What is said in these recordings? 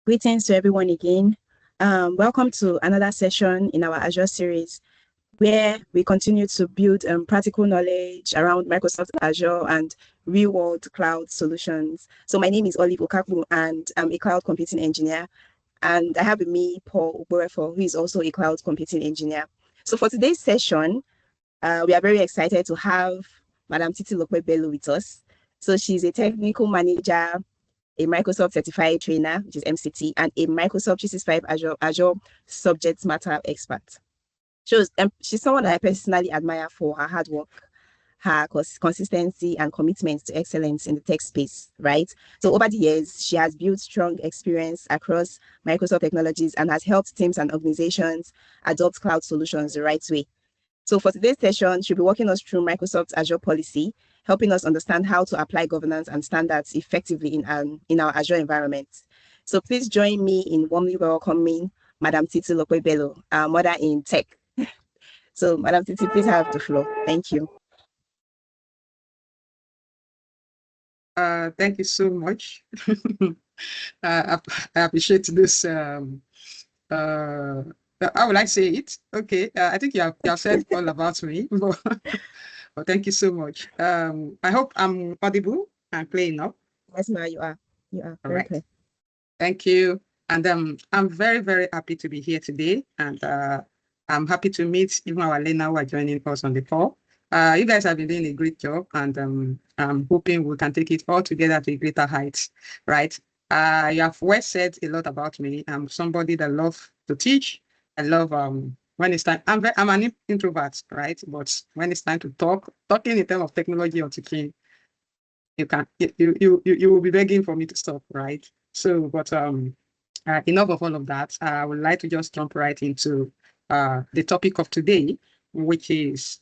Greetings to everyone again. Welcome to another session in our Azure series, where we continue to build practical knowledge around Microsoft Azure and real-world cloud solutions. So my name is Olive Okaku, and I'm a cloud computing engineer. And I have with me Paul Oborefo, who is also a cloud computing engineer. So for today's session, we are very excited to have Madam Titi Lokwe-Bello with us. So she's a technical manager, a Microsoft Certified Trainer, which is MCT, and a Microsoft 365 Azure Subject Matter Expert. She's someone that I personally admire for her hard work, her consistency, and commitment to excellence in the tech space, right? So over the years, she has built strong experience across Microsoft technologies and has helped teams and organizations adopt cloud solutions the right way. So for today's session, she'll be walking us through Microsoft's Azure Policy, helping us understand how to apply governance and standards effectively in our Azure environment. So please join me in warmly welcoming Madam Titi Lokwe-Bello, our mother in tech. So Madam Titi, please have the floor. Thank you. Thank you so much. I appreciate this. How would I say it? Okay, I think you have said all about me, but thank you so much. I hope I'm audible and clear enough. Yes, ma'am, you are. You are All very right. clear. Thank you. And I'm very, very happy to be here today. And I'm happy to meet even our learner who are joining us on the call. You guys have been doing a great job, and I'm hoping we can take it all together to greater heights, right? You have well said a lot about me. I'm somebody that loves to teach. I love when it's time. I'm an introvert, right? But when it's time to talking in terms of technology or teaching, you can you will be begging for me to stop, right? So, but enough of all of that. I would like to just jump right into the topic of today, which is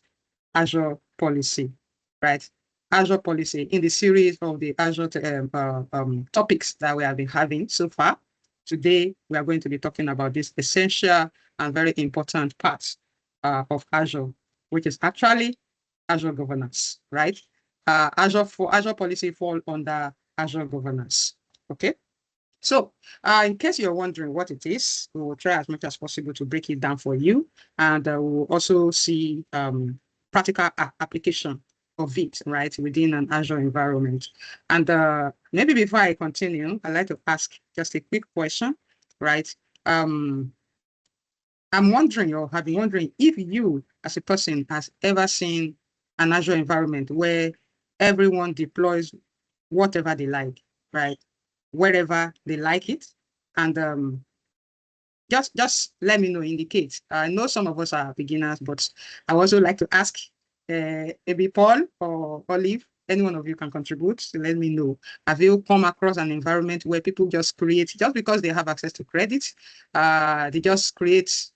Azure Policy, right? Azure Policy in the series of the Azure topics that we have been having so far. Today, we are going to be talking about this essential and very important part of Azure, which is actually Azure governance, right? Azure Policy fall under Azure governance. Okay. So, in case you're wondering what it is, we will try as much as possible to break it down for you, and we'll also see practical application of it, right, within an Azure environment. And maybe before I continue, I'd like to ask just a quick question, right? I'm wondering, or have been wondering, if you, as a person, has ever seen an Azure environment where everyone deploys whatever they like, right? Wherever they like it. And just let me know, indicate. I know some of us are beginners, but I also like to ask maybe Paul or Olive, any one of you can contribute to let me know. Have you come across an environment where people just create, just because they have access to credit, they just create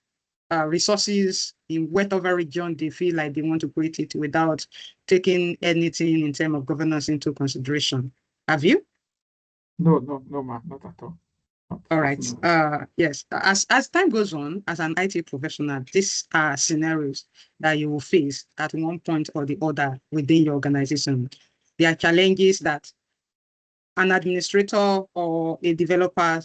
resources in whatever region they feel like they want to create it without taking anything in terms of governance into consideration? Have you? No, ma, not at all. All right. Yes. As time goes on, as an IT professional, these are scenarios that you will face at one point or the other within your organization. There are challenges that an administrator or a developer,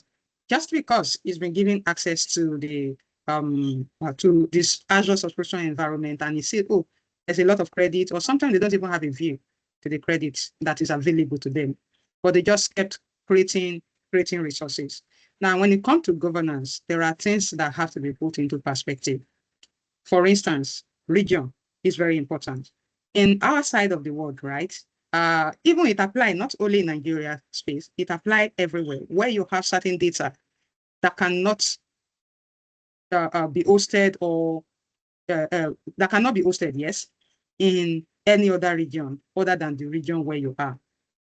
just because he's been given access to the to this Azure subscription environment, and he said, "Oh, there's a lot of credit," or sometimes they don't even have a view to the credit that is available to them, but they just kept creating resources. Now, when it comes to governance, there are things that have to be put into perspective. For instance, region is very important. In our side of the world, right? Even it applies not only in Nigeria space, it applies everywhere where you have certain data that cannot be hosted or that cannot be hosted, yes, in any other region other than the region where you are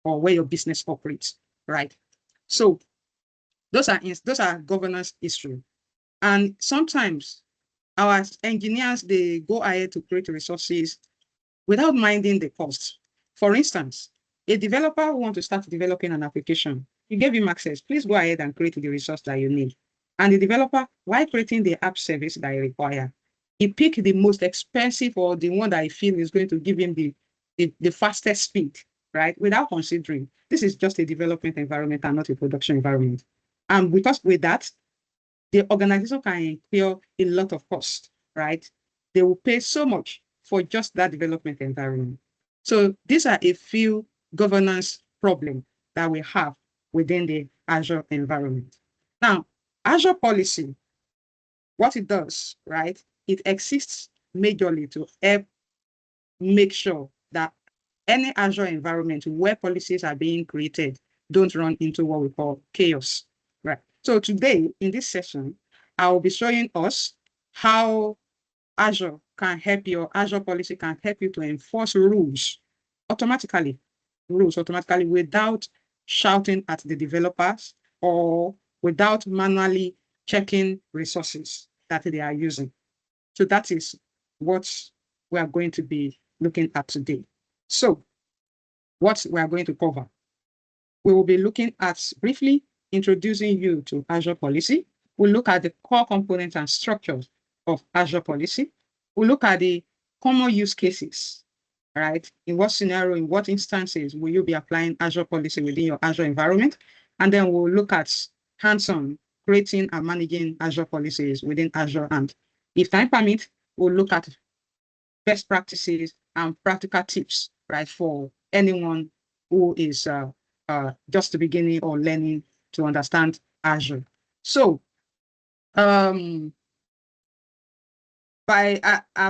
or where your business operates, right? So those are governance issues. And sometimes our engineers, they go ahead to create resources without minding the cost. For instance, a developer who wants to start developing an application, you gave him access, please go ahead and create the resource that you need. And the developer, while creating the app service that you require, he picked the most expensive or the one that he feels is going to give him the fastest speed, right? Without considering, this is just a development environment and not a production environment. And with that, the organization can incur a lot of cost, right? They will pay so much for just that development environment. So these are a few governance problems that we have within the Azure environment. Now, Azure policy, what it does, right? It exists majorly to help make sure that any Azure environment where policies are being created don't run into what we call chaos, right? So today in this session, I will be showing us how Azure can help you, or Azure policy can help you to enforce rules automatically without shouting at the developers or without manually checking resources that they are using. So that is what we are going to be looking at today. So what we are going to cover, we will be looking at briefly introducing you to Azure Policy. We'll look at the core components and structures of Azure Policy. We'll look at the common use cases, right? In what scenario, in what instances will you be applying Azure Policy within your Azure environment? And then we'll look at hands-on creating and managing Azure policies within Azure. And if time permits, we'll look at best practices and practical tips, right, for anyone who is just beginning or learning to understand Azure. So, I've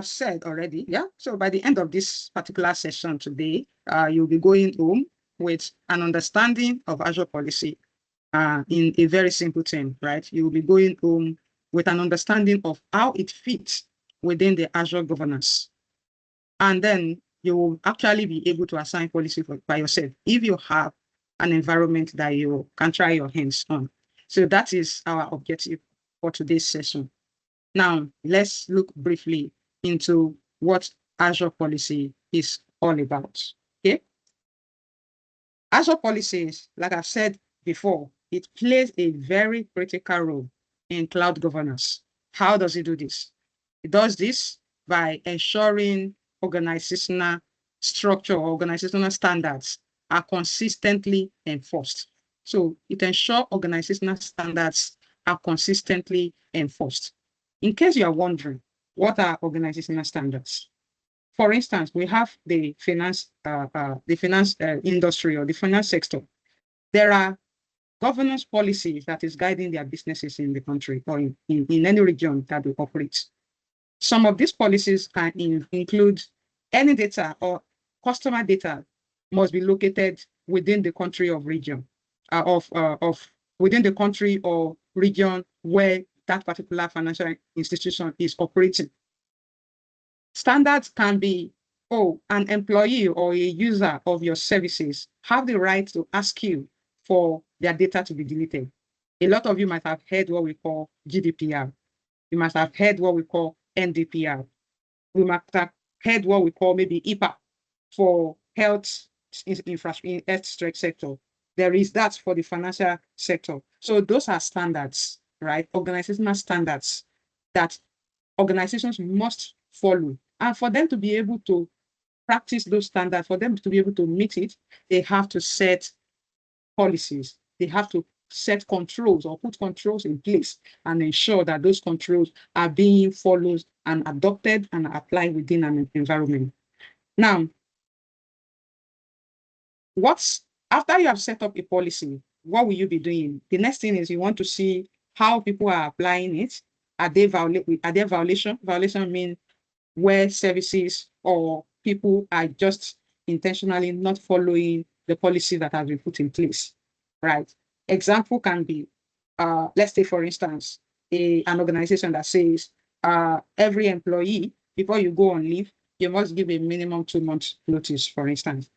said already, yeah. So by the end of this particular session today, you'll be going home with an understanding of Azure policy in a very simple term, right? You will be going home with an understanding of how it fits within the Azure governance. And then you will actually be able to assign policy by yourself if you have an environment that you can try your hands on. So that is our objective for today's session. Now, let's look briefly into what Azure policy is all about. Okay. Azure policies, like I've said before, it plays a very critical role in cloud governance. How does it do this? It does this by ensuring organizational structure or organizational standards are consistently enforced. So it ensures organizational standards are consistently enforced. In case you are wondering, what are organizational standards? For instance, we have the finance industry or the finance sector. There are governance policies that is guiding their businesses in the country or in any region that they operate. Some of these policies can include any data or customer data must be located within the country or region within the country or region where that particular financial institution is operating. Standards can be, an employee or a user of your services have the right to ask you for their data to be deleted. A lot of you might have heard what we call GDPR. You must have heard what we call NDPR. We might have heard what we call maybe IPA for health infrastructure in health sector. There is that for the financial sector. So those are standards, right? Organizational standards that organizations must follow. And for them to be able to practice those standards, for them to be able to meet it, they have to set policies. They have to set controls or put controls in place and ensure that those controls are being followed and adopted and applied within an environment. Now, after you have set up a policy, what will you be doing? The next thing is you want to see how people are applying it. Are they violation? Violation means where services or people are just intentionally not following the policy that has been put in place, right? Example can be, let's say, for instance, an organization that says every employee, before you go on leave, you must give a minimum 2 months notice, for instance.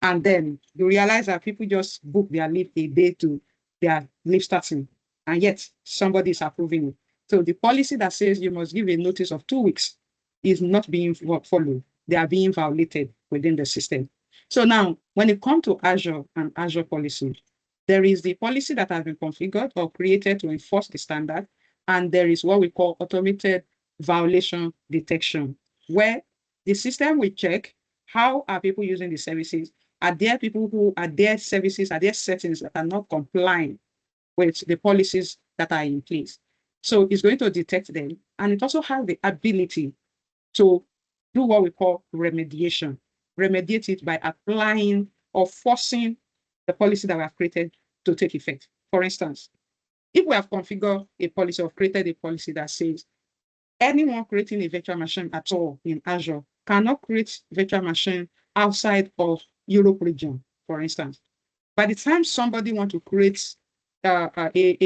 And then you realize that people just book their leave a day to their leave starting, and yet somebody is approving it. So the policy that says you must give a notice of 2 weeks is not being followed. They are being violated within the system. So now, when it comes to Azure and Azure policy, there is the policy that has been configured or created to enforce the standard, and there is what we call automated violation detection, where the system will check how are people using the services. Are there people who are their services, are there settings that are not complying with the policies that are in place. So it's going to detect them, and it also has the ability to do what we call remediation. Remediate it by applying or forcing the policy that we have created to take effect. For instance, if we have configured a policy or created a policy that says anyone creating a virtual machine at all in Azure cannot create virtual machine outside of Europe region, for instance. By the time somebody want to create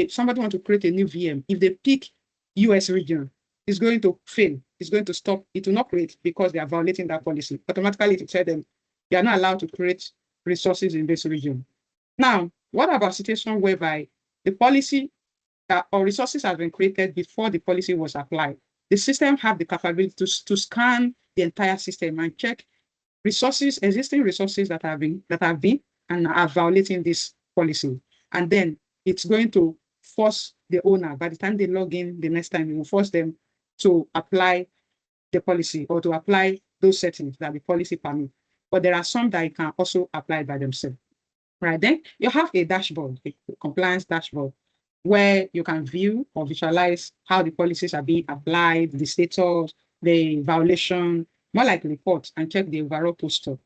somebody want to create a new VM, if they pick US region, it's going to fail. It's going to stop. It will not create because they are violating that policy. Automatically, it will tell them they are not allowed to create resources in this region. Now, what about situation whereby the policy or resources have been created before the policy was applied? The system have the capability to scan the entire system and check resources, existing resources that have been and are violating this policy. And then it's going to force the owner, by the time they log in the next time, it will force them to apply the policy or to apply those settings that the policy permit. But there are some that you can also apply by themselves. Right, then you have a dashboard, a compliance dashboard, where you can view or visualize how the policies are being applied, the status, the violation, more like reports, and check the overall posture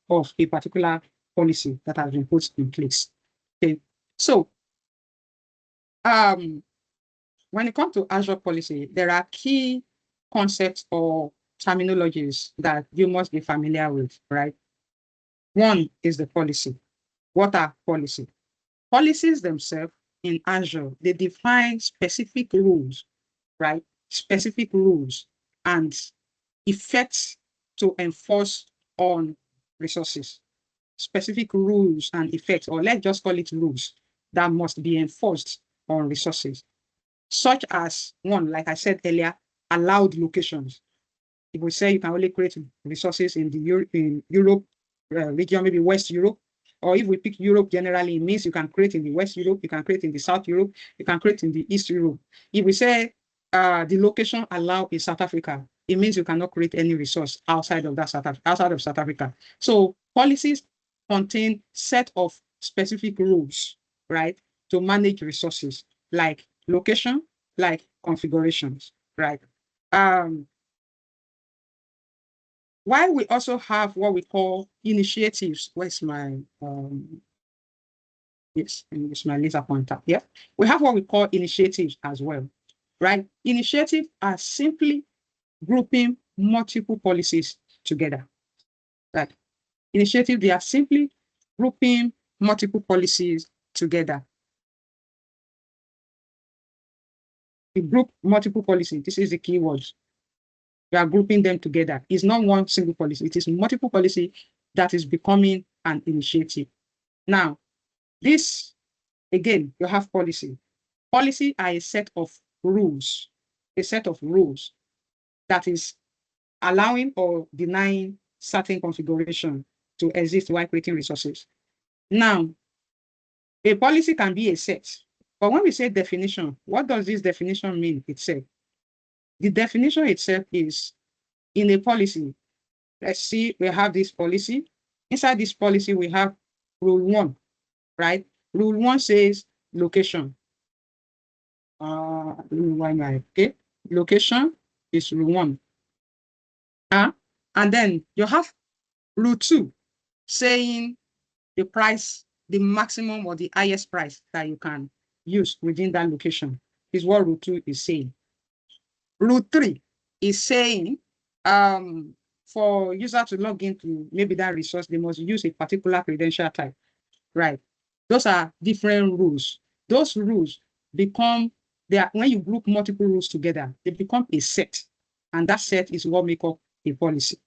of a particular policy that has been put in place. Okay, so when it comes to Azure policy, there are key concepts or terminologies that you must be familiar with, right? One is the policy. What are policy? Policies themselves in Azure, they define specific rules, right? Specific rules and effects to enforce on resources. Specific rules and effects, or let's just call it rules, that must be enforced on resources, such as one, like I said earlier, allowed locations. If we say you can only create resources in the Europe region, maybe West Europe, or if we pick Europe generally, it means you can create in the West Europe, you can create in the South Europe, you can create in the East Europe. If we say the location allowed in South Africa, it means you cannot create any resource outside of South Africa. So policies contain set of specific rules, right, to manage resources like location, like configurations, right? While we also have what we call initiatives. Where's my yes, it's my laser pointer. Yeah, we have what we call initiatives as well, right? Initiatives are simply grouping multiple policies together. Right? Initiative, they are simply grouping multiple policies together. We group multiple policies. This is the key word. We are grouping them together. It's not one single policy. It is multiple policy that is becoming an initiative. Now, this, again, you have policy. Policy are a set of rules, that is allowing or denying certain configuration to exist while creating resources. Now, a policy can be a set, but when we say definition, what does this definition mean itself? The definition itself is in a policy. Let's see, we have this policy. Inside this policy, we have rule 1, right? Rule 1 says location. Okay, location is rule 1. And then you have rule 2 saying the price, the maximum or the highest price that you can use within that location is what rule 2 is saying. Rule 3 is saying for user to log into maybe that resource, they must use a particular credential type, right? Those are different rules. Those rules become, when you group multiple rules together, they become a set. And that set is what makes up a policy.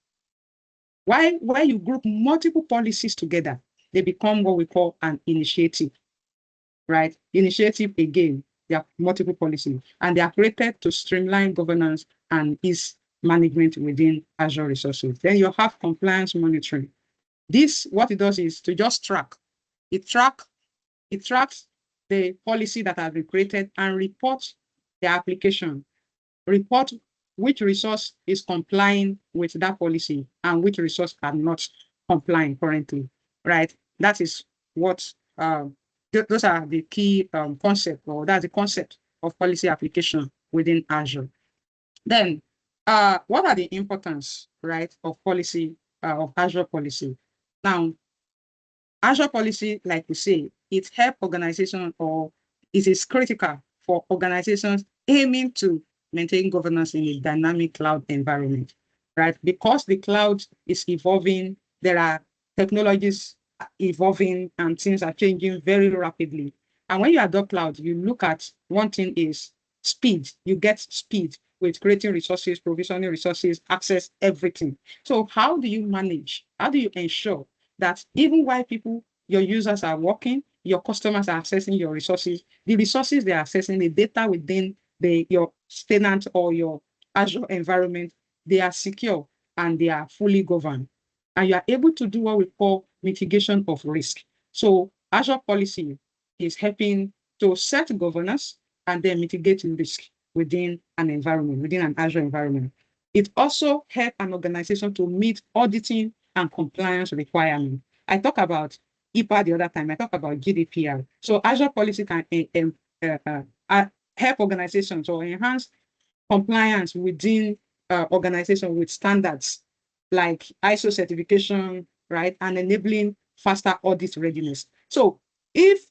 Why you group multiple policies together, they become what we call an initiative, right? Initiative, again, they are multiple policies, and they are created to streamline governance and ease management within Azure resources. Then you have compliance monitoring. This, what it does is to just track. It tracks the policy that has been created and reports the application. Report which resource is complying with that policy and which resource are not complying currently, right? That is what Those are the key concept, or that's the concept of policy application within Azure. Then, what are the importance, right, of policy, of Azure policy? Now, Azure policy, like we say, it helps organizations, or it is critical for organizations aiming to maintain governance in a dynamic cloud environment, right? Because the cloud is evolving, there are technologies evolving and things are changing very rapidly. And when you adopt cloud, you look at one thing is speed. You get speed with creating resources, provisioning resources, access, everything. So how do you manage? How do you ensure that even while people, your users are working, your customers are accessing your resources, the resources they are accessing, the data within your tenant or your Azure environment, they are secure and they are fully governed. And you are able to do what we call mitigation of risk. So Azure policy is helping to set governance and then mitigate risk within an environment, within an Azure environment. It also helps an organization to meet auditing and compliance requirements. I talk about HIPAA the other time. I talk about GDPR. So Azure policy can help organizations or enhance compliance within organization with standards like ISO certification, right, and enabling faster audit readiness. So if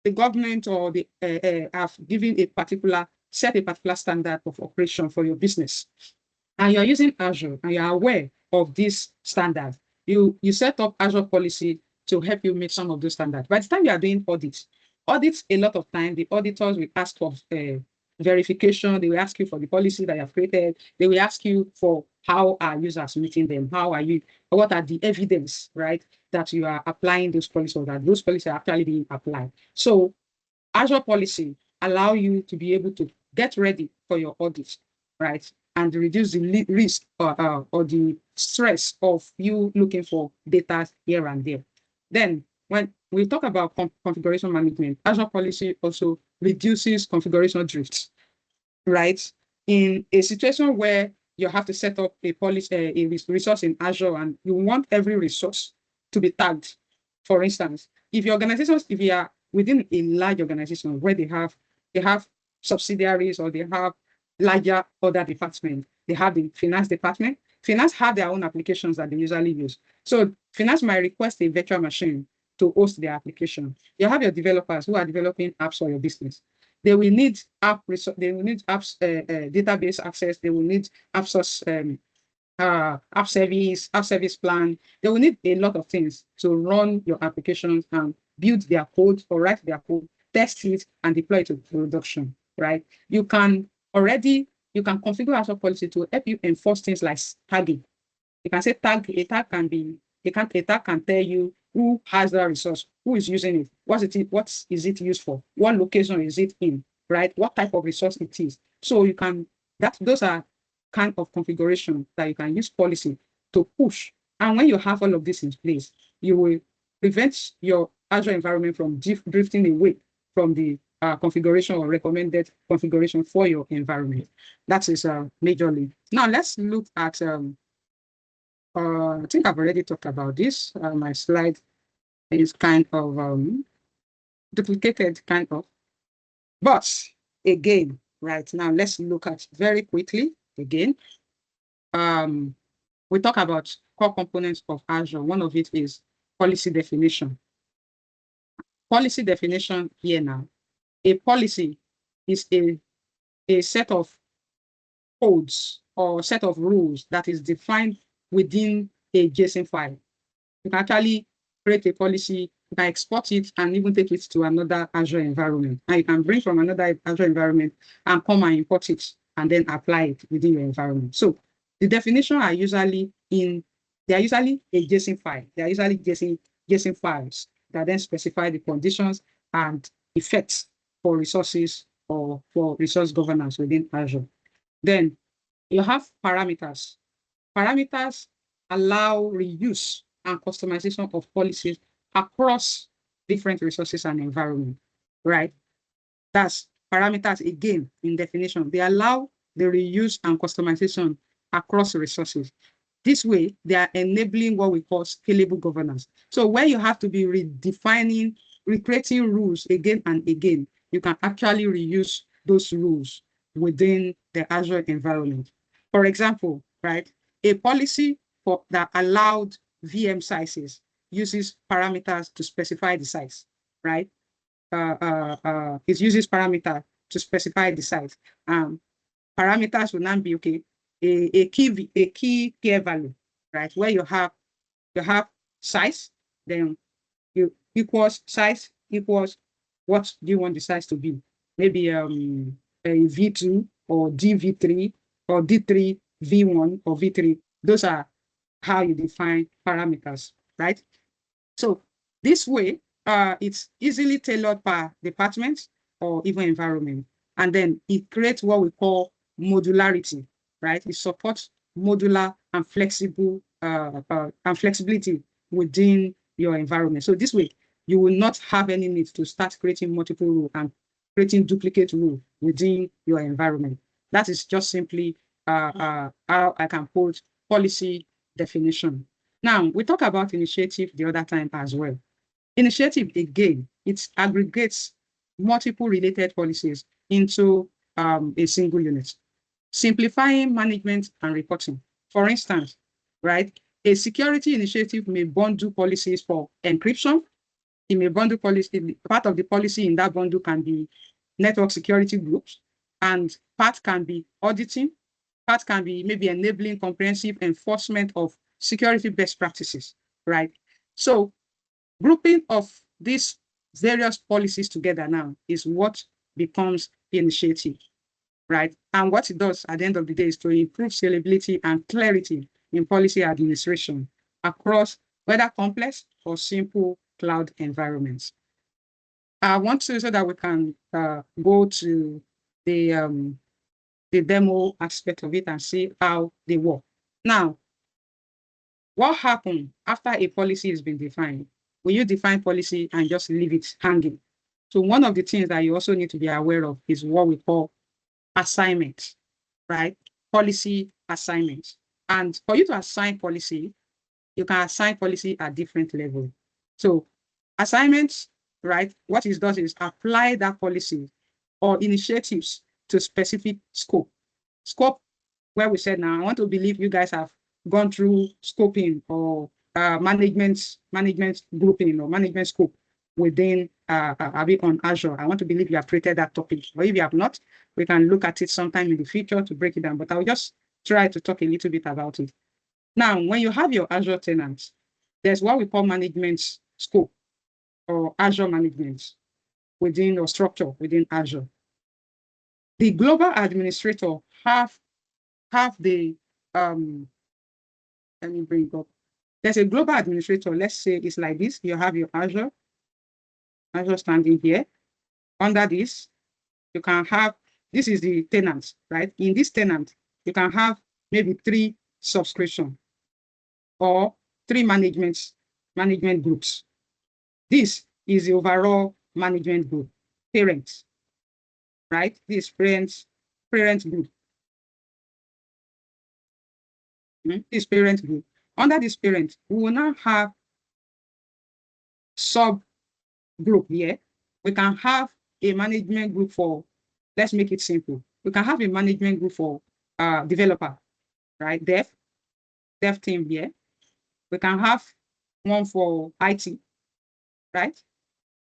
the government or the have given set a particular standard of operation for your business, and you're using Azure and you're aware of this standard, you set up Azure policy to help you meet some of those standards. By the time you are doing audits a lot of time, the auditors will ask for verification. They will ask you for the policy that you have created. They will ask you for how are users meeting them? What are the evidence, right, that you are applying those policies, or that those policies are actually being applied. So Azure policy allow you to be able to get ready for your audit, right? And reduce the risk or the stress of you looking for data here and there. Then when we talk about configuration management, Azure policy also reduces configuration drifts, right? In a situation where you have to set up a policy, a resource in Azure, and you want every resource to be tagged. For instance, if you are within a large organization where they have subsidiaries, or they have larger other departments, they have the finance department. Finance have their own applications that they usually use. So finance might request a virtual machine to host their application. You have your developers who are developing apps for your business. They will need apps, database access. They will need app source, app service plan. They will need a lot of things to run your applications and build their code or write their code, test it, and deploy it to production, right? You can configure Azure policy to help you enforce things like tagging. You can say a tag can be, a tag can tell you who has that resource, who is using it, what is it used for, what location is it in, right? What type of resource it is. So those are kind of configuration that you can use policy to push. And when you have all of this in place, you will prevent your Azure environment from drifting away from the configuration or recommended configuration for your environment. That is majorly. Now let's look at I think I've already talked about this. My slide is kind of duplicated, kind of. But again, right now, let's look at very quickly again. We talk about core components of Azure. One of it is policy definition. Policy definition here now. A policy is a set of codes or set of rules that is defined within a JSON file. You can actually create a policy, you can export it and even take it to another Azure environment. And you can bring from another Azure environment and come and import it and then apply it within your environment. So the definitions are usually a JSON file. They are usually JSON files that then specify the conditions and effects for resources or for resource governance within Azure. Then you have parameters. Parameters allow reuse and customization of policies across different resources and environment, right? That's parameters again in definition. They allow the reuse and customization across resources. This way, they are enabling what we call scalable governance. So where you have to be redefining recreating rules again and again, you can actually reuse those rules within the Azure environment. For example, right, a policy that allowed VM sizes uses parameters to specify the size, right? It uses parameter to specify the size. Parameters will now be okay. A key pair value, right? Where you have size, then you equals size equals what do you want the size to be? Maybe a V2 or DV3 or D3 V1 or V3. Those are how you define parameters, right? So this way, it's easily tailored per department or even environment. And then it creates what we call modularity, right? It supports modular and flexible and flexibility within your environment. So this way, you will not have any need to start creating multiple rules and creating duplicate rules within your environment. That is just simply how I can put policy definition. Now, we talk about initiative the other time as well. Initiative, again, it aggregates multiple related policies into a single unit, simplifying management and reporting. For instance, right, a security initiative may bundle policies for encryption. It may bundle policy. Part of the policy in that bundle can be network security groups, and part can be auditing. Part can be maybe enabling comprehensive enforcement of security best practices, right? So grouping of these various policies together now is what becomes initiative, right? And what it does at the end of the day is to improve scalability and clarity in policy administration across whether complex or simple cloud environments. I want to, so that we can go to the demo aspect of it and see how they work. Now, what happens after a policy has been defined? Will you define policy and just leave it hanging? So one of the things that you also need to be aware of is what we call assignments, right? Policy assignments. And for you to assign policy, you can assign policy at different levels. So assignments, right? What it does is apply that policy or initiatives to specific scope. Scope, where we said now, I want to believe you guys have gone through scoping or management grouping or management scope within on Azure. I want to believe you have created that topic. Or if you have not, we can look at it sometime in the future to break it down. But I'll just try to talk a little bit about it. Now, when you have your Azure tenants, there's what we call management scope or Azure management within or structure within Azure. The global administrator have the let me bring it up. There's a global administrator. Let's say it's like this. You have your Azure standing here. Under this, you can have, this is the tenant, right? In this tenant, you can have maybe 3 subscription or 3 management groups. This is the overall management group, parents, right? This parent group. This parent group. Under this parent, we will now have sub group here. We can have a management group for, let's make it simple. We can have a management group for developer, right? Dev team here. We can have one for IT, right?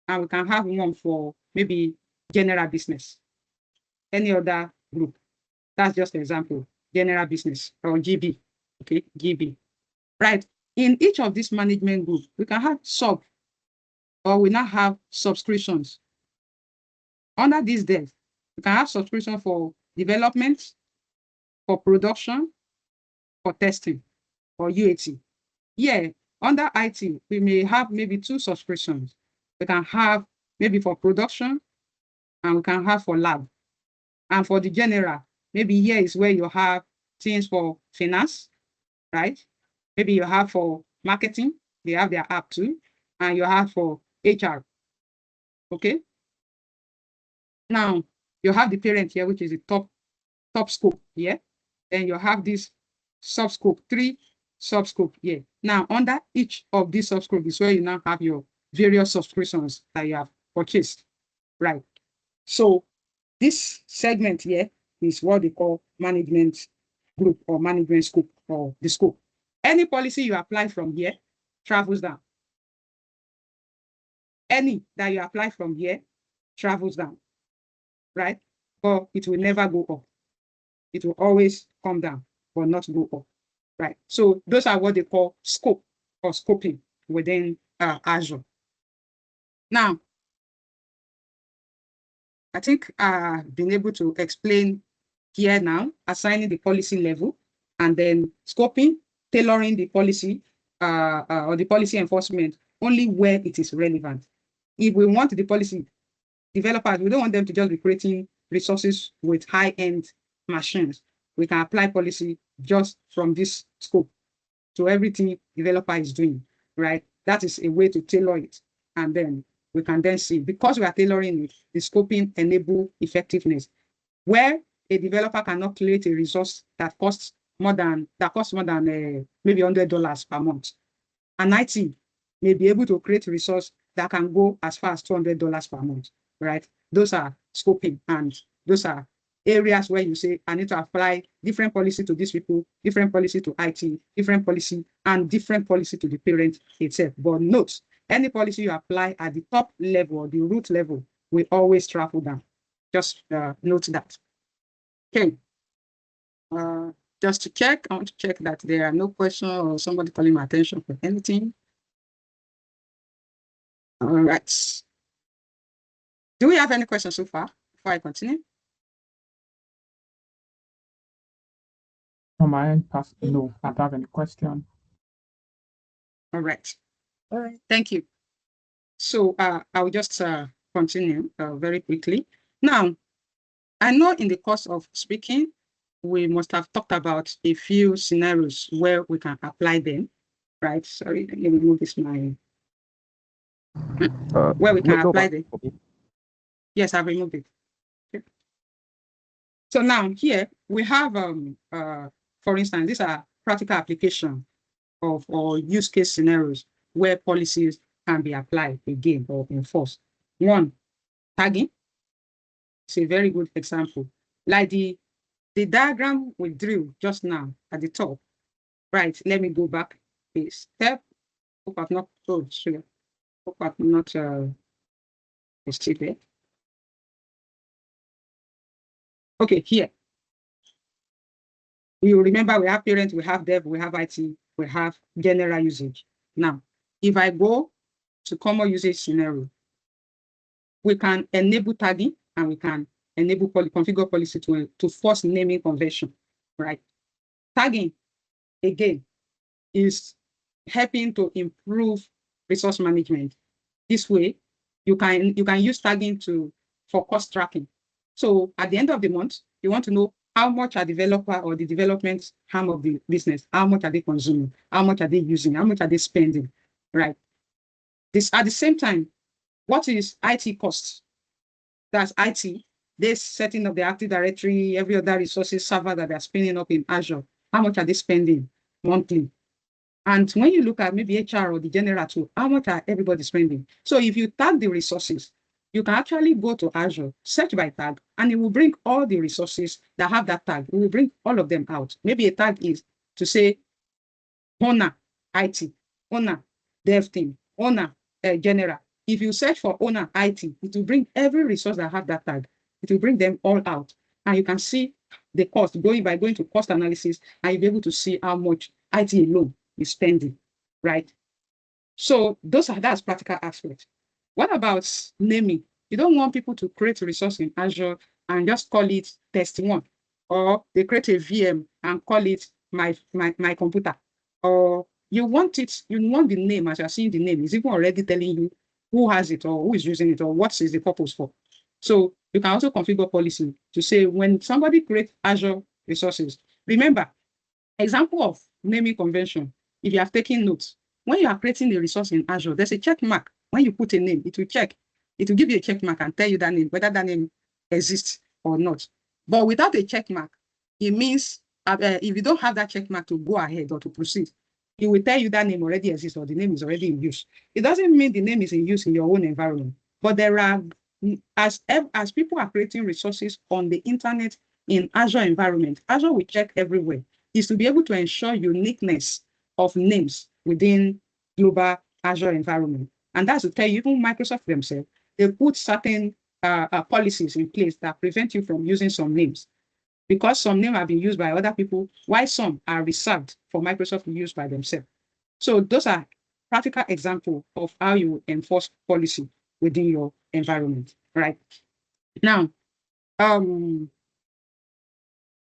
And we can have one for maybe general business. Any other group. That's just an example. General business or GB. Okay, GB. Right. In each of these management groups, we can have sub, or we now have subscriptions. Under this dev, we can have subscription for development, for production, for testing, or UAT. Yeah, under IT, we may have maybe 2 subscriptions. We can have maybe for production, and we can have for lab. And for the general, maybe here is where you have things for finance, right? Maybe you have for marketing, they have their app too, and you have for HR. Okay. Now you have the parent here, which is the top scope here. Then you have this subscope, 3 subscope here. Now under each of these subscope is where you now have your various subscriptions that you have purchased, right? So this segment here is what they call management group or management scope or the scope. Any policy you apply from here travels down. Any that you apply from here travels down, right? But it will never go up. It will always come down, but not go up, right? So those are what they call scope or scoping within Azure. Now, I think I've been able to explain here now, assigning the policy level, and then scoping, tailoring the policy or the policy enforcement only where it is relevant. If we want the policy developers, we don't want them to just be creating resources with high-end machines. We can apply policy just from this scope to everything developer is doing, right? That is a way to tailor it. And then we can then see, because we are tailoring it, the scoping enable effectiveness. Where a developer cannot create a resource that costs more than maybe $100 per month, an IT may be able to create a resource that can go as far as $200 per month, right? Those are scoping, and those are areas where you say, I need to apply different policy to these people, different policy to IT, different policy, and different policy to the parent itself. But note, any policy you apply at the top level or the root level will always travel down. Just note that. Okay. Just to check, I want to check that there are no questions or somebody calling my attention for anything. All right. Do we have any questions so far before I continue? On my end, Pastor, no, I don't have any question. All right. All right. Thank you. So I will just continue very quickly. Now, I know in the course of speaking, we must have talked about a few scenarios where we can apply them, right? Sorry, let me remove this my where we can apply them. Yes, I've removed it. Okay. So now here we have, for instance, these are practical application of or use case scenarios where policies can be applied again or enforced. One, tagging. It's a very good example. Like the diagram we drew just now at the top. Right, let me go back a step. Hope I've not told you. Hope I've not there. Okay, here. You remember we have parent, we have dev, we have IT, we have general usage. Now, if I go to common usage scenario, we can enable tagging and we can enable configure policy to force naming convention, right? Tagging, again, is helping to improve resource management. This way, you can use tagging for cost tracking. So at the end of the month, you want to know how much are developer or the development arm of the business, how much are they consuming, how much are they using, how much are they spending, right? This at the same time, what is IT costs? That's IT. They're setting up the Active Directory, every other resources server that they're spinning up in Azure. How much are they spending monthly? And when you look at maybe HR or the general tool, how much are everybody spending? So if you tag the resources, you can actually go to Azure, search by tag, and it will bring all the resources that have that tag. It will bring all of them out. Maybe a tag is to say owner IT, owner dev team, owner general. If you search for owner IT, it will bring every resource that have that tag. It will bring them all out. And you can see the cost going to cost analysis, and you'll be able to see how much IT alone is spending, right? So that's practical aspect. What about naming? You don't want people to create a resource in Azure and just call it test one, or they create a VM and call it my computer, or you want the name, as you're seeing the name, is even already telling you who has it or who is using it or what is the purpose for. So you can also configure policy to say when somebody creates Azure resources, remember, example of naming convention, if you have taken notes, when you are creating a resource in Azure, there's a check mark. When you put a name, it will check. It will give you a check mark and tell you that name, whether that name exists or not. But without a check mark, it means if you don't have that check mark to go ahead or to proceed, it will tell you that name already exists or the name is already in use. It doesn't mean the name is in use in your own environment, but there are, as people are creating resources on the internet in Azure environment, Azure will check everywhere, is to be able to ensure uniqueness of names within global Azure environment. And that's to tell you, even Microsoft themselves, they put certain policies in place that prevent you from using some names, because some names have been used by other people, while some are reserved for Microsoft to use by themselves. So those are practical examples of how you enforce policy within your environment, right? Now,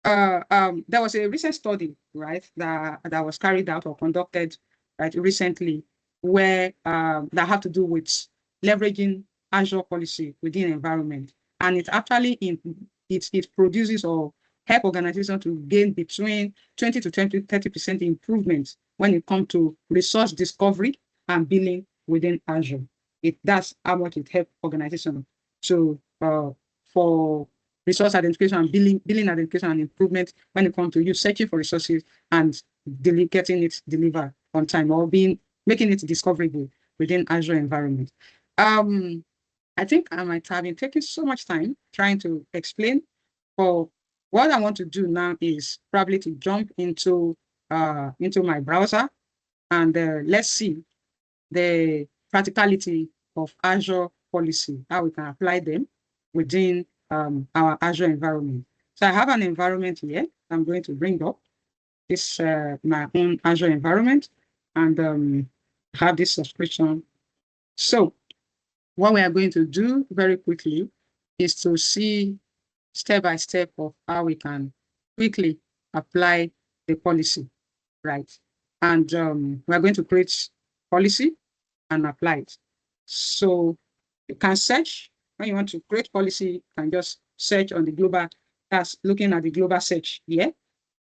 there was a recent study, right, that was carried out or conducted, right, recently, where that had to do with leveraging Azure policy within environment, and it actually it produces or help organizations to gain between 20 to 30% improvement when it comes to resource discovery and billing within Azure. That's how much it helps organizations to for resource identification and billing identification and improvement when it comes to you searching for resources and getting it delivered on time, or making it discoverable within Azure environment. I think I might have been taking so much time trying to explain. For what I want to do now is probably to jump into my browser, and let's see the practicality of Azure policy, how we can apply them within our Azure environment. So I have an environment here I'm going to bring up. This my own Azure environment, and have this subscription. So what we are going to do very quickly is to see step by step of how we can quickly apply the policy, right? And we're going to create policy and apply it. So you can search when you want to create policy. You can just search on the global. That's looking at the global search here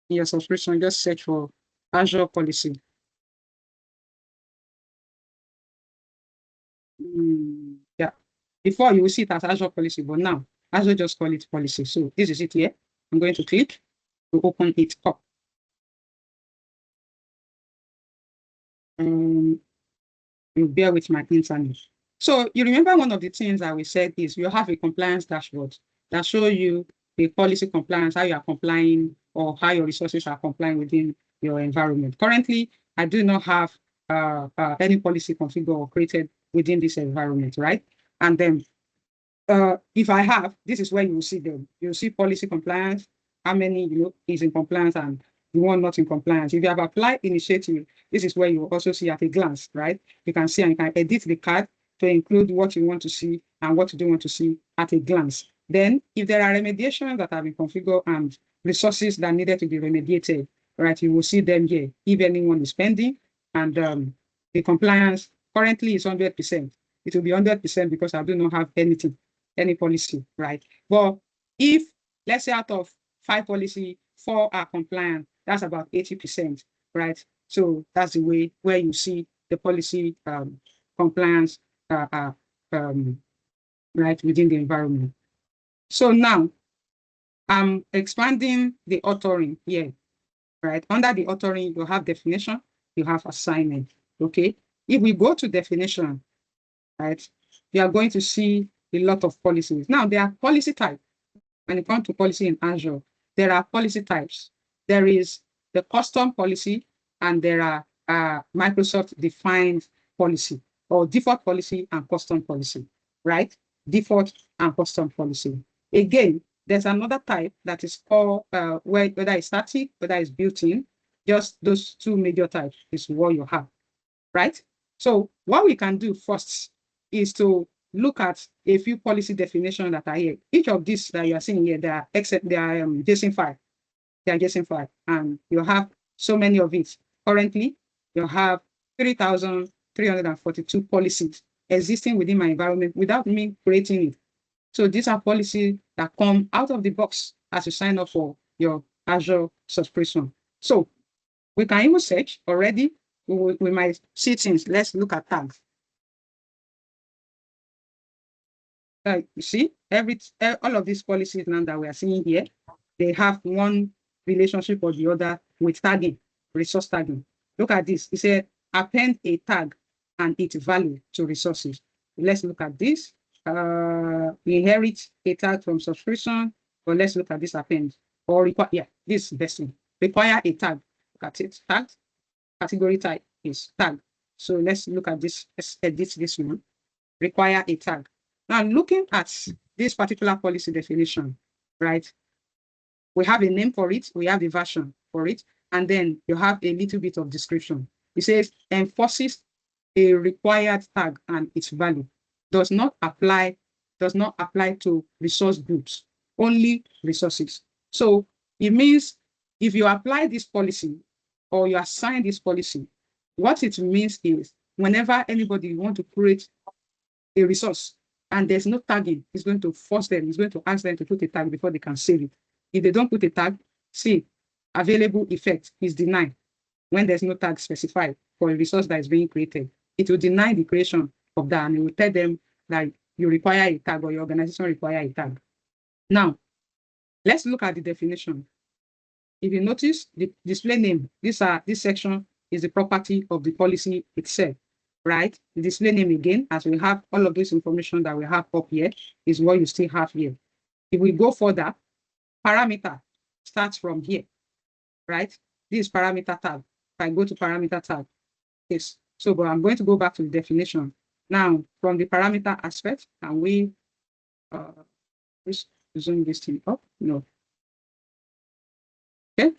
in your subscription. Just search for Azure policy. Yeah, before you will see it as Azure policy, but now Azure just call it policy. So this is it here. I'm going to click to open it up. You bear with my internet. So you remember one of the things that we said is you have a compliance dashboard that show you the policy compliance, how you are complying or how your resources are complying within your environment. Currently, I do not have any policy configured or created within this environment, right? And then if I have, this is where you will see them. You'll see policy compliance, how many is in compliance and the one not in compliance. If you have applied initiative, this is where you will also see at a glance, right? You can see and you can edit the card to include what you want to see and what you don't want to see at a glance. Then, if there are remediations that have been configured and resources that needed to be remediated, right, you will see them here. If anyone is pending, and the compliance currently is 100%. It will be 100% because I do not have anything, any policy, right? But if, let's say, out of 5 policy, 4 are compliant, that's about 80%, right? So that's the way where you see the policy compliance right within the environment. So now I'm expanding the authoring here, right? Under the authoring, you have definition, you have assignment, okay? If we go to definition, right, you are going to see a lot of policies. Now, there are policy types. When it comes to policy in Azure, there are policy types. There is the custom policy, and there are Microsoft defined policy, or default policy and custom policy, right? Default and custom policy. Again, there's another type that is called whether it's static, whether it's built-in. Just those 2 major types is what you have, right? So what we can do first is to look at a few policy definitions that are here. Each of these that you are seeing here, they are JSON file. They are JSON file, and you have so many of it. Currently, you have 3,342 policies existing within my environment without me creating it. So these are policies that come out of the box as you sign up for your Azure subscription. So we can even search already. We might see things. Let's look at tags. You see, all of these policies now that we are seeing here, they have one relationship or the other with tagging, resource tagging. Look at this. It said append a tag and its value to resources. Let's look at this. Inherit a tag from subscription. Or let's look at this append. Or require, yeah, this best one. Require a tag. Look at it. Tag. Category type is tag. So let's look at this. Let's edit this one. Require a tag. Now, looking at this particular policy definition, right? We have a name for it. We have a version for it. And then you have a little bit of description. It says enforces a required tag and its value. Does not apply to resource groups, only resources. So it means if you apply this policy or you assign this policy, what it means is whenever anybody want to create a resource and there's no tagging, it's going to force them, it's going to ask them to put a tag before they can save it. If they don't put a tag, see, available effect is denied when there's no tag specified for a resource that is being created. It will deny the creation of that and it will tell them that you require a tag or your organization require a tag. Now, let's look at the definition. If you notice the display name, this section is the property of the policy itself, right? The display name again, as we have all of this information that we have up here, is what you still have here. If we go further, parameter starts from here, right? This is parameter tab. If I go to parameter tab, yes. So, but I'm going to go back to the definition. Now, from the parameter aspect, can we zoom this thing up? No. Okay.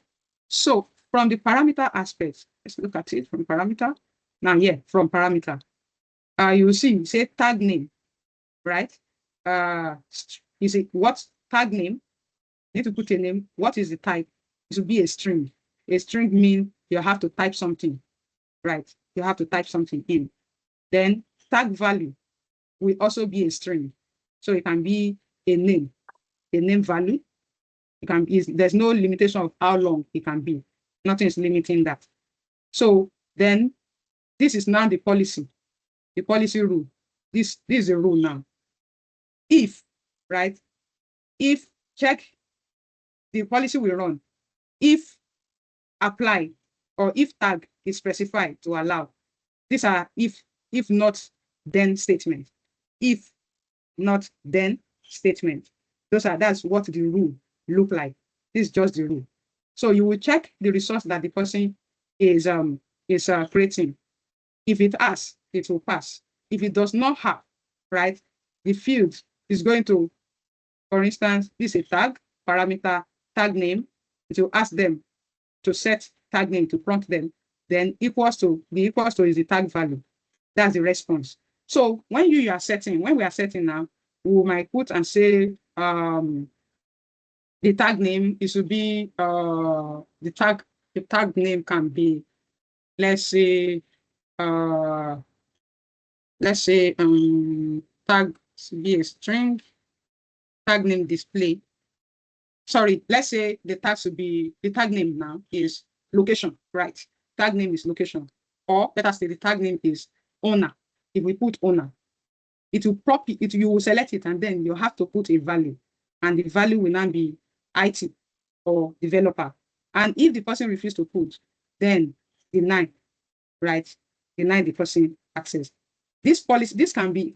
So, from the parameter aspect, let's look at it from parameter. Now, yeah, from parameter, you will see, say tag name, right? Is it what tag name? Need to put a name. What is the type? It should be a string. A string means you have to type something, right? You have to type something in. Then tag value will also be a string. So it can be a name value. It can be, there's no limitation of how long it can be. Nothing is limiting that. So then this is now the policy rule. This is a rule now. If, right? If check the policy will run, if apply or if tag is specified to allow. These are if not, then statement. If not, then statement. That's what the rule look like. This is just the rule. So you will check the resource that the person is creating. If it has, it will pass. If it does not have, right, the field is going to, for instance, this is a tag, parameter, tag name. It will ask them to set tag name to prompt them. Then equals to, the equals to is the tag value. That's the response. So when we are setting now, we might put and say the tag name, it should be the tag name can be, let's say tag should be a string, tag name display. Sorry, let's say the tag name now is location, right? Tag name is location. Or let us say the tag name is owner. If we put owner, you will select it and then you have to put a value. And the value will now be IT or developer. And if the person refuses to put, then deny, right? Deny the person access. This policy, this can be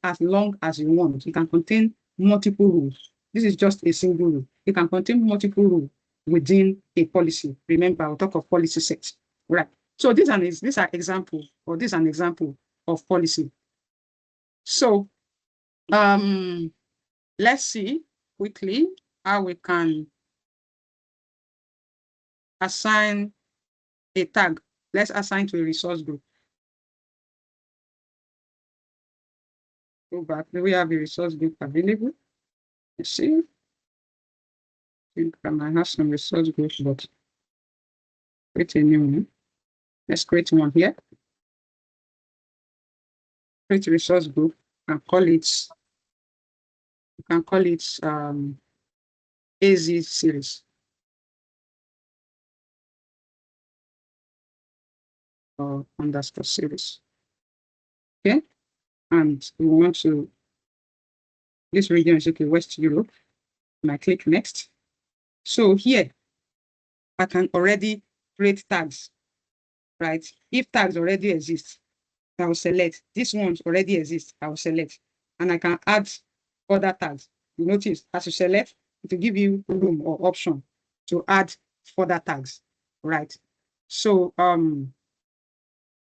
as long as you want. It can contain multiple rules. This is just a single rule. It can contain multiple rules within a policy. Remember, we'll talk of policy sets, right? So these are example, or this is an example of policy. So let's see quickly how we can assign a tag. Let's assign to a resource group. Go back. We have a resource group available. You see, I think I might have some resource groups, but create a new one. Let's create one here. Create a resource group and call it. You can call it AZ series. Or underscore series. Okay, and we want to. This region is okay, West Europe. And I click next. So here, I can already create tags. right? If tags already exist, I will select. This ones already exist, I will select. And I can add other tags. You notice, as you select, it will give you room or option to add further tags, right? So,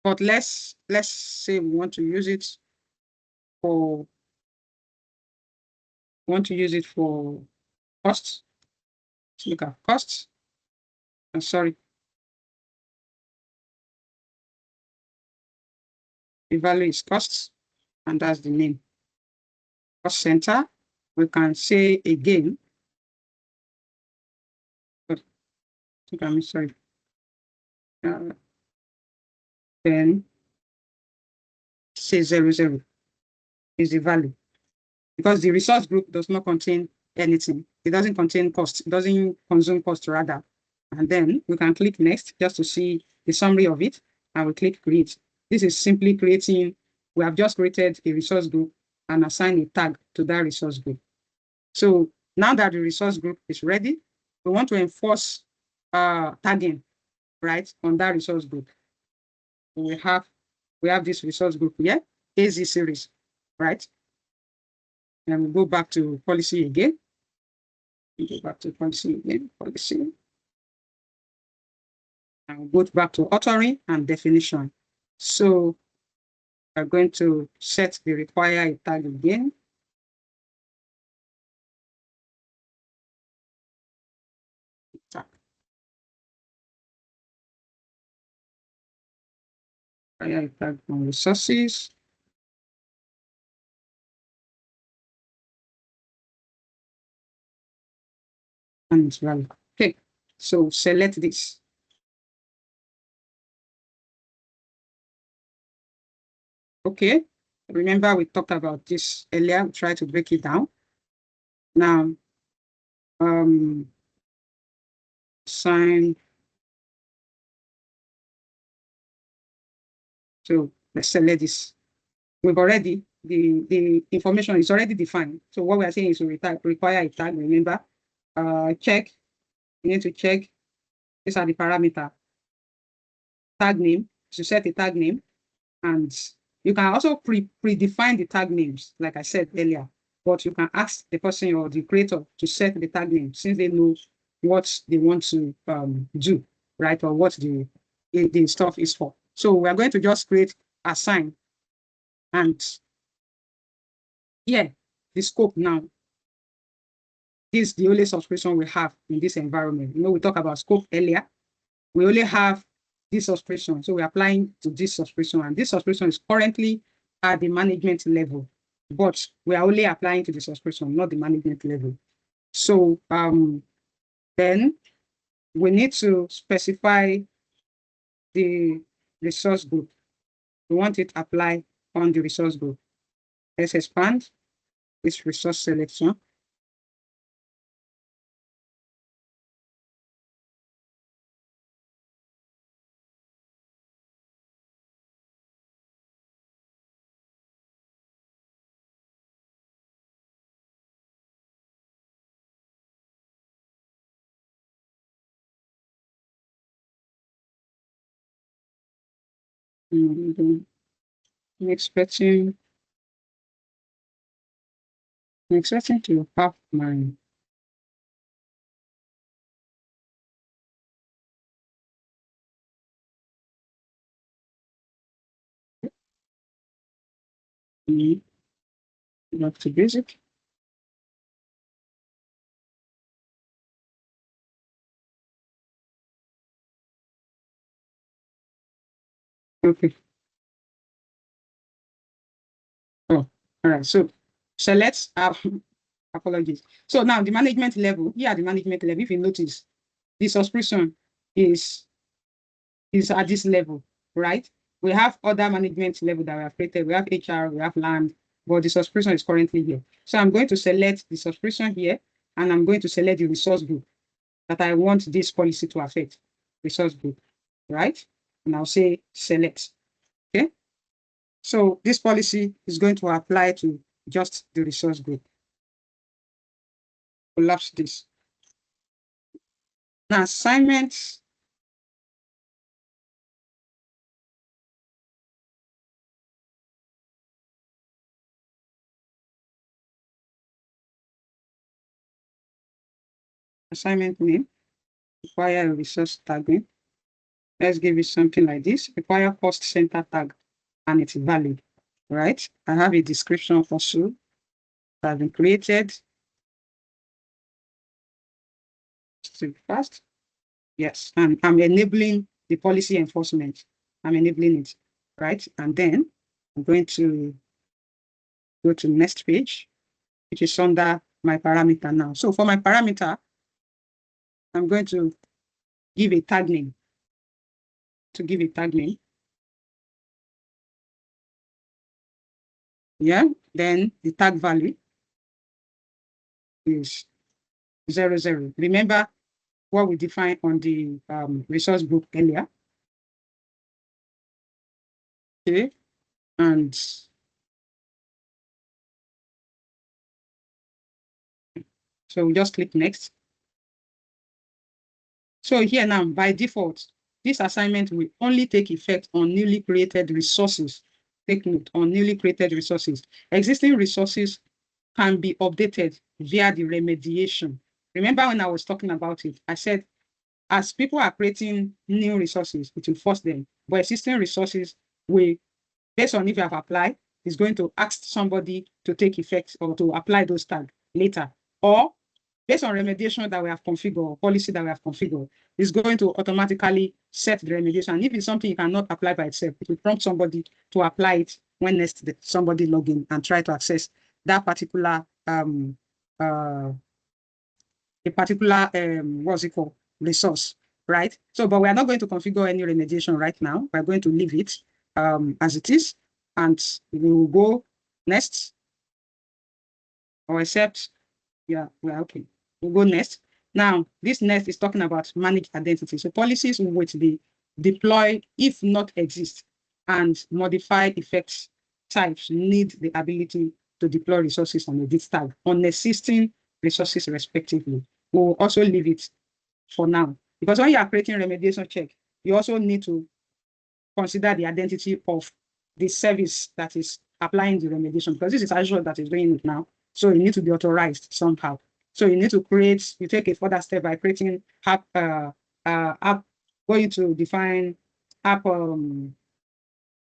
but let's say we want to use it for costs. Let's look at costs. Sorry, the value is costs, and that's the name. Cost center. We can say again. I think I'm sorry. Then say 00 is the value, because the resource group does not contain anything. It doesn't contain cost. It doesn't consume cost rather. And then we can click next just to see the summary of it. And we click create. This is simply creating. We have just created a resource group and assigned a tag to that resource group. So now that the resource group is ready, we want to enforce tagging, right, on that resource group. We have this resource group here, AZ series, right? And we go back to policy again. Go back to policy again, policy. And we'll go back to authoring and definition. So we're going to set the require tag again. Tag. Require tag on resources. And it's valid. Okay, so select this. Okay, remember we talked about this earlier. We tried to break it down. Now, sign. So let's select this. We've already, the information is already defined. So what we are saying is we require a tag, remember. Check, you need to check. These are the parameter. Tag name, to set a tag name. And you can also predefine the tag names, like I said earlier. But you can ask the person or the creator to set the tag name since they know what they want to do, right? Or what the stuff is for. So we are going to just create assign. And yeah, the scope now. This is the only subscription we have in this environment. You know, we talked about scope earlier. We only have this subscription. So we're applying to this subscription. And this subscription is currently at the management level. But we are only applying to the subscription, not the management level. So then we need to specify the resource group. We want it apply on the resource group. Let's expand this resource selection. I'm expecting to have my back to basic. Okay. Oh, all right. So select apologies. So now the management level, here at the management level, if you notice, the subscription is at this level, right? We have other management level that we have created. We have HR, we have land, but the subscription is currently here. So I'm going to select the subscription here, and I'm going to select the resource group that I want this policy to affect, resource group, right? And I'll say select, okay? So this policy is going to apply to just the resource group. Collapse this. Now assignments. assignment name, require a resource tagging. Let's give it something like this, require cost center tag, and it's valid, right? I have a description also that has been created. Still fast. Yes, and I'm enabling the policy enforcement. I'm enabling it, right? And then I'm going to go to next page, which is under my parameter now. So for my parameter, I'm going to give a tag name. To give a tag name. Yeah, then the tag value is 00. Remember what we defined on the resource book earlier. Okay, and so we just click next. So here now, by default, this assignment will only take effect on newly created resources. Take note, on newly created resources. Existing resources can be updated via the remediation. Remember when I was talking about it, I said, as people are creating new resources, it will force them. But existing resources will, based on if you have applied, is going to ask somebody to take effect or to apply those tags later. Or based on remediation that we have configured, policy that we have configured, is going to automatically set the remediation. If it's something you cannot apply by itself, it will prompt somebody to apply it when next somebody log in and try to access that particular what's it called, resource, right? So, but we are not going to configure any remediation right now. We're going to leave it as it is, and we will go next, or except, yeah, we're okay. We'll go next. Now, this next is talking about managed identity. So policies which be deployed if not exist, and modified effects types need the ability to deploy resources on a edit tag on existing resources respectively. We'll also leave it for now, because when you are creating remediation check, you also need to consider the identity of the service that is applying the remediation, because this is Azure that is doing it now. So you need to be authorized somehow. So you need to create, you take a further step by creating app, going to define app,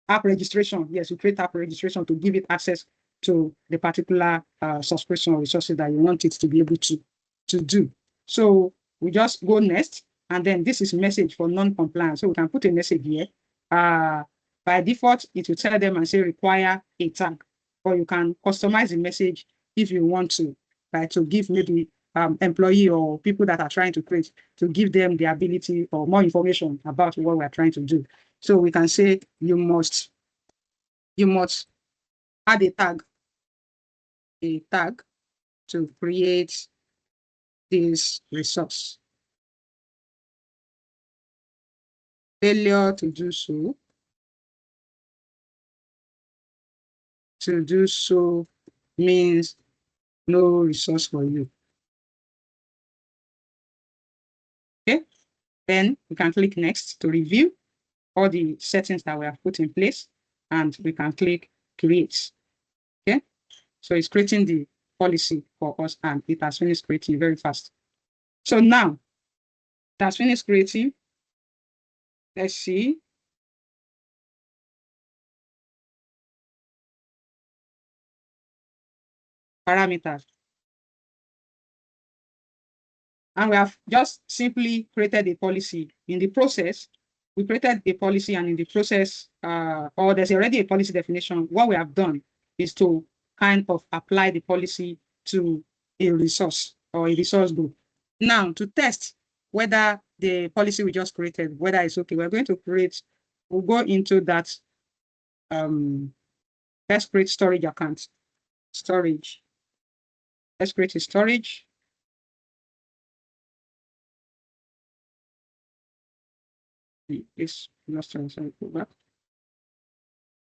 app registration. Yes, you create app registration to give it access to the particular subscription resources that you want it to be able to do. So we just go next, and then this is message for non-compliance. So we can put a message here. By default, it will tell them and say require a tag, or you can customize the message if you want to, right? To give maybe employee or people that are trying to create, to give them the ability or more information about what we're trying to do. So we can say you must add a tag to create this resource. Failure to do so means no resource for you. Okay, then we can click next to review all the settings that we have put in place, and we can click create. Okay, so it's creating the policy for us, and it has finished creating very fast. So now it has finished creating. Let's see. Parameters. And we have just simply created a policy. In the process, we created a policy, and in the process, or there's already a policy definition. What we have done is to kind of apply the policy to a resource or a resource group. Now, to test whether the policy we just created, whether it's okay, we're going to create, we'll go into that, let's create storage account. Storage. Let's create a storage. This last one, sorry, go back.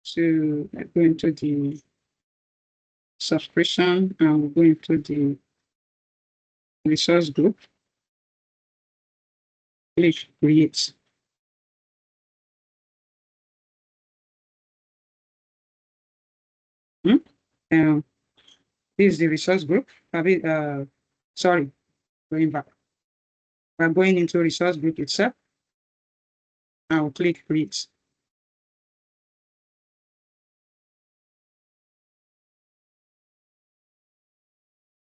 So I go into the subscription, and we'll go into the resource group. Click create. This is the resource group. Sorry, going back. We're going into resource group itself. I'll click create.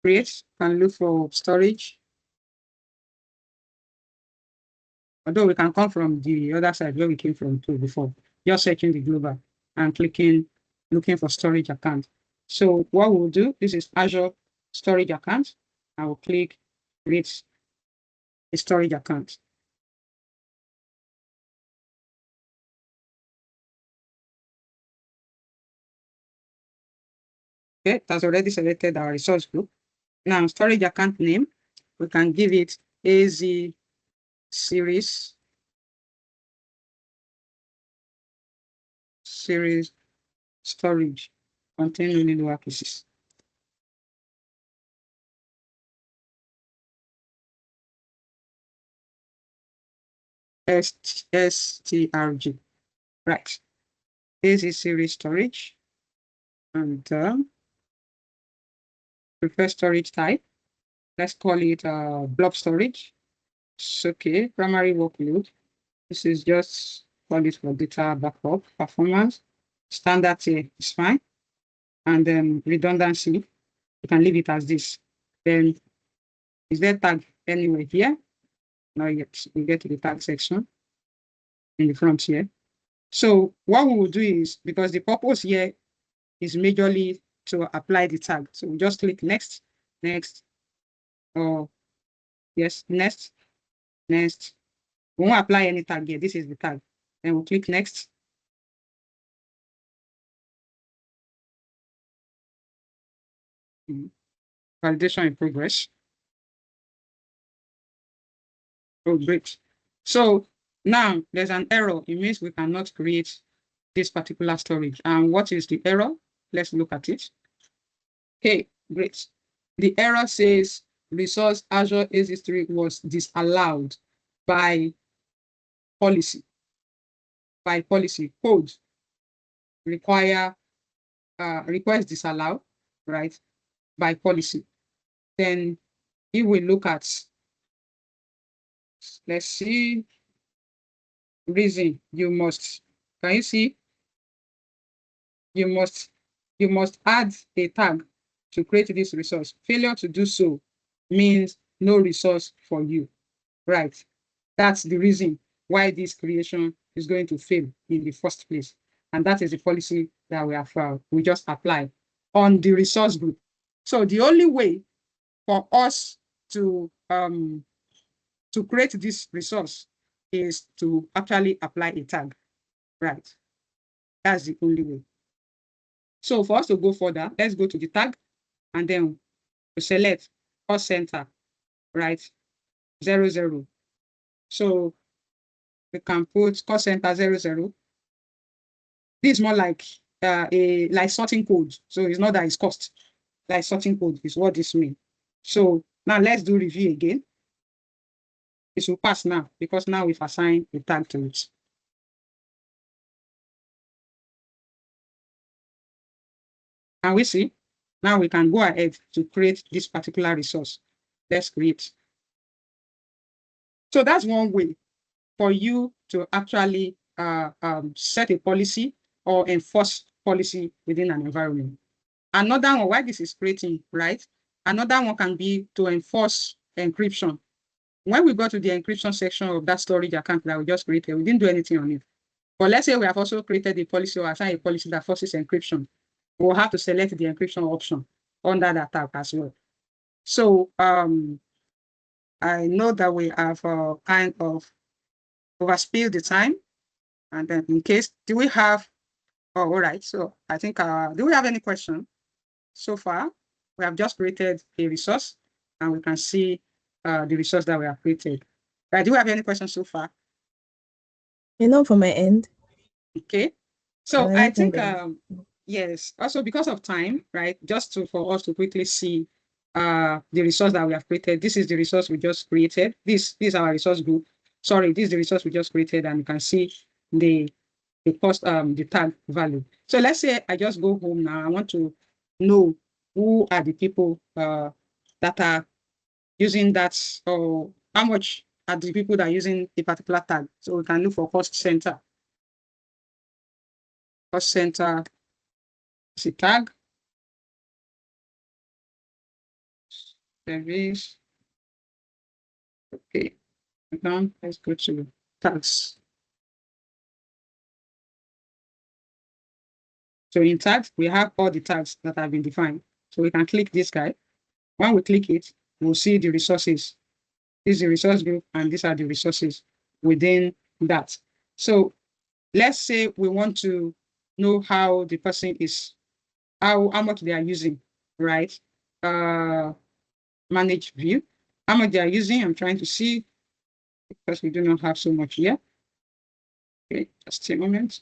Create and look for storage. Although we can come from the other side where we came from too before, just searching the global and clicking, looking for storage account. So what we'll do, this is Azure storage account. I will click create a storage account. Okay, it has already selected our resource group. Now, storage account name, we can give it AZ series storage contain only lower cases. STRG, right? AZ series storage and prefer storage type. Let's call it blob storage. It's okay. Primary workload. This is just call it for data backup performance. Standard tier is fine. And then redundancy, you can leave it as this. Then is there tag anywhere here? Not yet. We get to the tag section in the front here. So what we will do is, because the purpose here is majorly to apply the tag. So we just click next, next, or yes, next, next. We won't apply any tag here. This is the tag. Then we'll click next. Validation in progress. Oh, great. So now there's an error. It means we cannot create this particular storage. And what is the error? Let's look at it. Okay, great. The error says resource Azure AZ3 was disallowed by policy. By policy, code require request disallow, right? By policy. Then if we look at, let's see, reason, you must, can you see? You must add a tag to create this resource. Failure to do so means no resource for you, right? That's the reason why this creation is going to fail in the first place. And that is the policy that we just apply on the resource group. So the only way for us to create this resource is to actually apply a tag, right? That's the only way. So for us to go further, let's go to the tag and then we select cost center, right? 00. So we can put cost center 00. This is more like like sorting code. So it's not that it's cost. Like sorting code is what this means. So now let's do review again. It will pass now because now we've assigned a tag to it. And we see, now we can go ahead to create this particular resource. Let's create. So that's one way for you to actually set a policy or enforce policy within an environment. Another one, why this is creating, right? Another one can be to enforce encryption. When we go to the encryption section of that storage account that we just created, we didn't do anything on it. But let's say we have also created a policy or assigned a policy that forces encryption. We'll have to select the encryption option under that tab as well. So I know that we have kind of overspilled the time. And then in case, do we have, oh, all right. So I think, do we have any question so far? We have just created a resource and we can see the resource that we have created. Right, do we have any questions so far? From my end. Okay. So I think, yes, also because of time, right, just for us to quickly see the resource that we have created. This is the resource we just created. This is our resource group. Sorry, this is the resource we just created, and you can see the cost, the tag value. So let's say I just go home now. I want to know who are the people that are using that, or how much at the people that are using a particular tag. So we can look for cost center. Cost center is a tag. Service. Okay. Now let's go to tags. So in tags, we have all the tags that have been defined. So we can click this guy. When we click it, we'll see the resources. This is the resource group, and these are the resources within that. So let's say we want to know how the person is, how much they are using, right? Manage view, how much they are using. I'm trying to see because we do not have so much here. Okay, just a moment.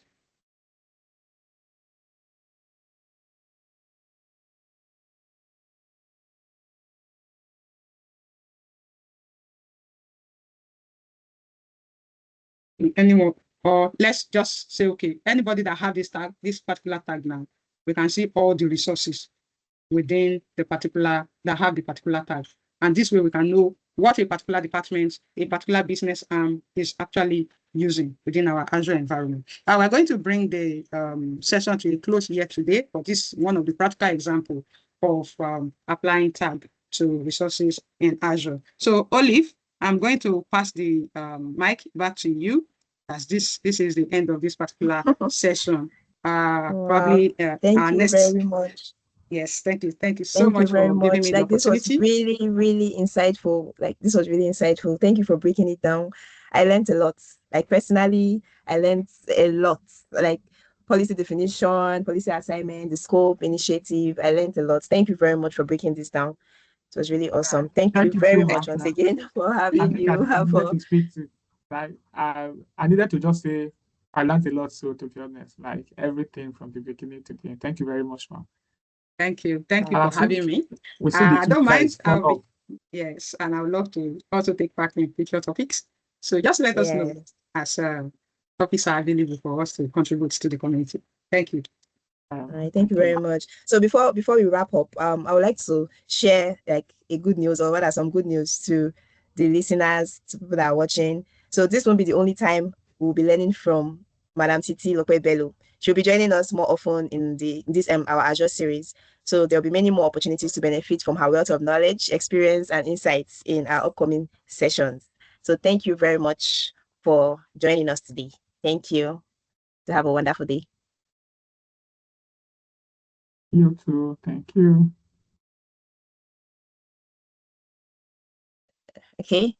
Anyone, or let's just say, okay, anybody that have this tag, this particular tag now, we can see all the resources within the particular, that have the particular tag. And this way we can know what a particular department, a particular business is actually using within our Azure environment. Now we're going to bring the session to a close here today, but this is one of the practical examples of applying tag to resources in Azure. So Olive, I'm going to pass the mic back to you, as this is the end of this particular session. Probably thank our you next. very much. Yes, thank you. Thank you so Thank you much very for giving much. me the Like, this was opportunity. really, really insightful. Like, this was really insightful. Thank you for breaking it down. I learned a lot. Like, personally, I learned a lot. Like, policy definition, policy assignment, the scope, initiative. I learned a lot. Thank you very much for breaking this down. It was really awesome. Thank you Thank you very so much much. once again for having you. I needed to speak to, like, I needed to just say I learned a lot. So to be honest, like everything from the beginning to the end. Thank you very much, man. Thank you. Thank you And for having me. we see the I two don't mind. guys turn up. Yes, and I would love to also take part in future topics. So just let us know as topics are available for us to contribute to the community. Thank you. All right, thank you very much. So before we wrap up, I would like to share like a good news, or rather some good news to the listeners, to people that are watching. So this won't be the only time we'll be learning from Madam Titi Lope Bello. She'll be joining us more often in this our Azure series. So there'll be many more opportunities to benefit from her wealth of knowledge, experience, and insights in our upcoming sessions. So thank you very much for joining us today. Thank you. To have a wonderful day. You too. Thank you. Okay.